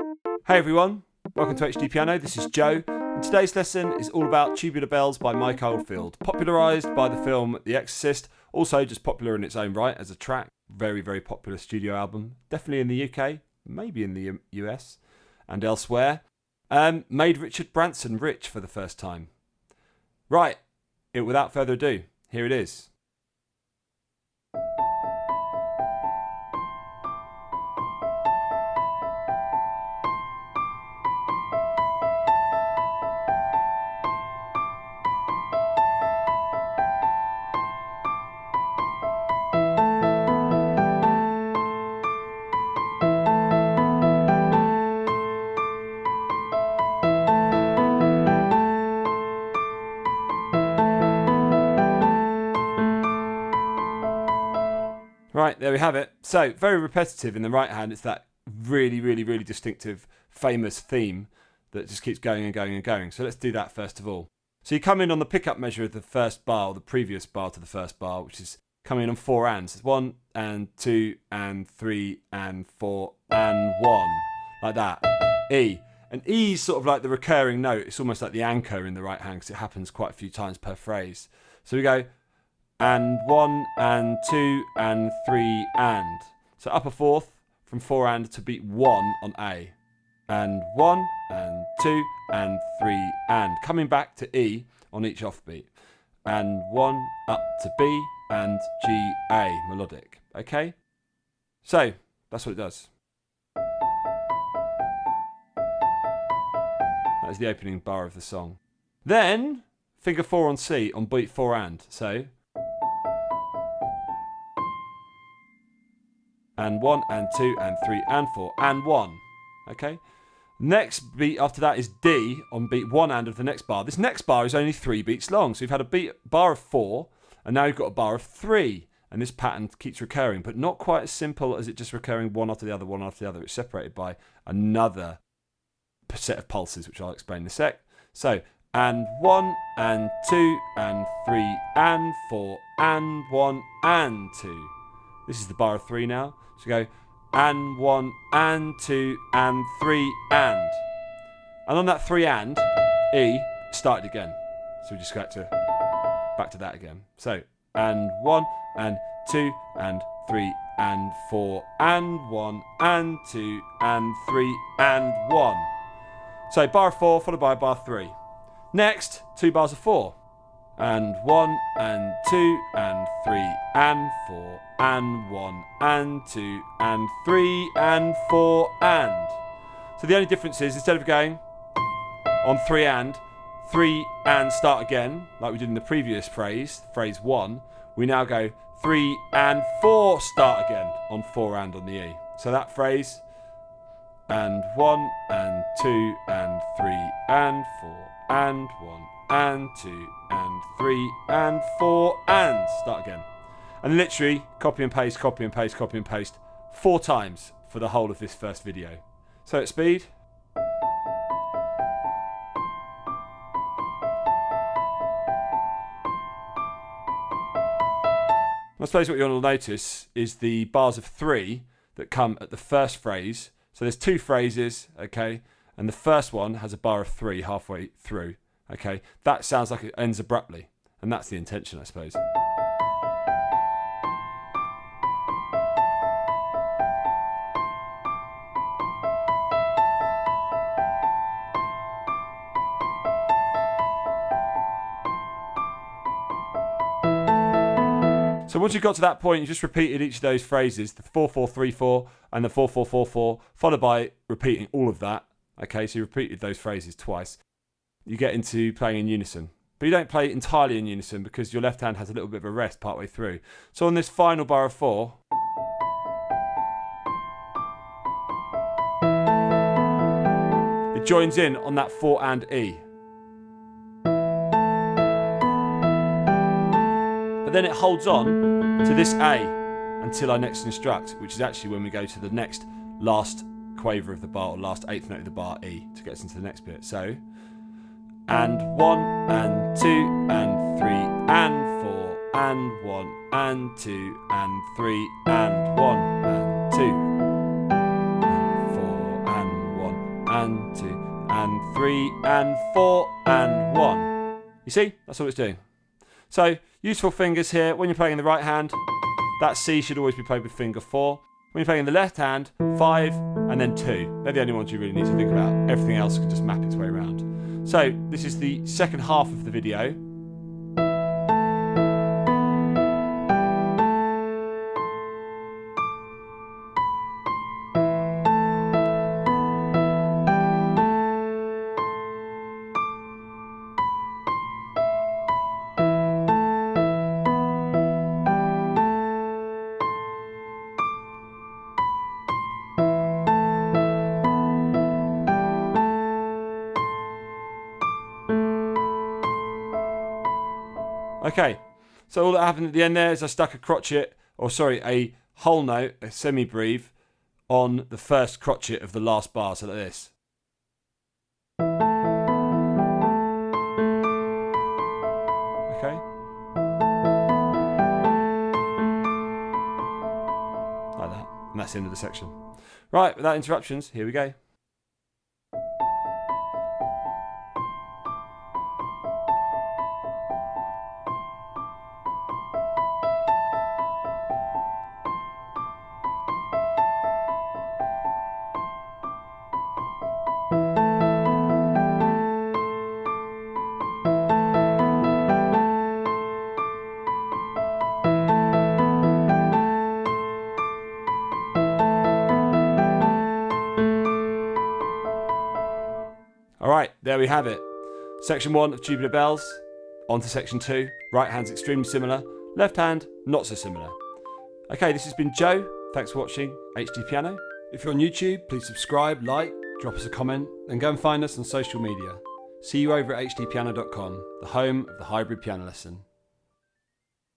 Hey everyone, welcome to HDpiano. This is Joe, and today's lesson is all about Tubular Bells by Mike Oldfield, popularised by the film The Exorcist, also just popular in its own right as a track. Very, very popular studio album, definitely in the UK, maybe in the US and elsewhere. Made Richard Branson rich for the first time. Right, without further ado, here it is. Right, there we have it. So, very repetitive in the right hand. It's that really, really, really distinctive, famous theme that just keeps going and going and going. So let's do that first of all. So you come in on the pickup measure of the first bar, or the previous bar to the first bar, which is coming in on 4 ands. 1 and 2 and 3 and 4 and 1. Like that. E. And E is sort of like the recurring note. It's almost like the anchor in the right hand because it happens quite a few times per phrase. So we go and 1 and 2 and 3 and. So upper fourth from 4 and to beat 1 on A. And 1 and 2 and 3 and. Coming back to E on each offbeat. And 1 up to B and G, A, melodic. Okay? So, that's what it does. That is the opening bar of the song. Then, finger 4 on C on beat 4 and. So, and 1 and 2 and 3 and 4 and 1. Okay? Next beat after that is D on beat 1 and of the next bar. This next bar is only 3 beats long. So we've had a bar of 4 and now you've got a bar of 3. And this pattern keeps recurring, but not quite as simple as it just recurring one after the other, one after the other. It's separated by another set of pulses, which I'll explain in a sec. So, and 1 and 2 and 3 and 4 and 1 and 2. This is the bar of 3 now. So go and 1 and 2 and 3 and. And on that 3 and, E started again. So we just go back to that again. So, and 1 and 2 and 3 and 4 and 1 and 2 and 3 and 1. So bar of 4 followed by a bar 3. Next, 2 bars of 4. And 1 and 2 and 3 and 4 and 1 and 2 and 3 and 4 and. So the only difference is instead of going on 3 and start again, like we did in the previous phrase 1, we now go 3 and 4 start again on 4 and on the E. So that phrase, and 1 and 2 and 3 and 4 and 1 and 2 and 3 and 4 and start again. And literally copy and paste, copy and paste, copy and paste 4 times for the whole of this first video. So at speed. I suppose what you'll notice is the bars of 3 that come at the first phrase. So there's 2 phrases, okay, and the first one has a bar of 3 halfway through. Okay, that sounds like it ends abruptly, and that's the intention, I suppose. So once you've got to that point, you just repeated each of those phrases, the 4-4-3-4 and the 4-4-4-4, followed by repeating all of that. Okay, so you repeated those phrases twice. You get into playing in unison. But you don't play entirely in unison because your left hand has a little bit of a rest partway through. So on this final bar of 4, it joins in on that 4 and E. But then it holds on to this A until I next instruct, which is actually when we go to the next last quaver of the bar, or last 8th note of the bar, E, to get us into the next bit. So, and 1 and 2 and 3 and 4 and 1 and 2 and 3 and 1 and 2 and 4 and 1 and 2 and 3 and 4 and 1. You see? That's all it's doing. So, useful fingers here. When you're playing in the right hand, that C should always be played with finger 4. When you're playing in the left hand, 5 and then 2. They're the only ones you really need to think about. Everything else can just map its way around. So, this is the second half of the video. Okay, so all that happened at the end there is I stuck a whole note, a semi-breve, on the first crotchet of the last bar, so like this. Okay. Like that, and that's the end of the section. Right, without interruptions, here we go. Alright, there we have it. Section 1 of Tubular Bells. On to section 2. Right hand's extremely similar. Left hand, not so similar. Okay, this has been Joe. Thanks for watching HDpiano. If you're on YouTube, please subscribe, like, drop us a comment, and go and find us on social media. See you over at hdpiano.com, the home of the hybrid piano lesson.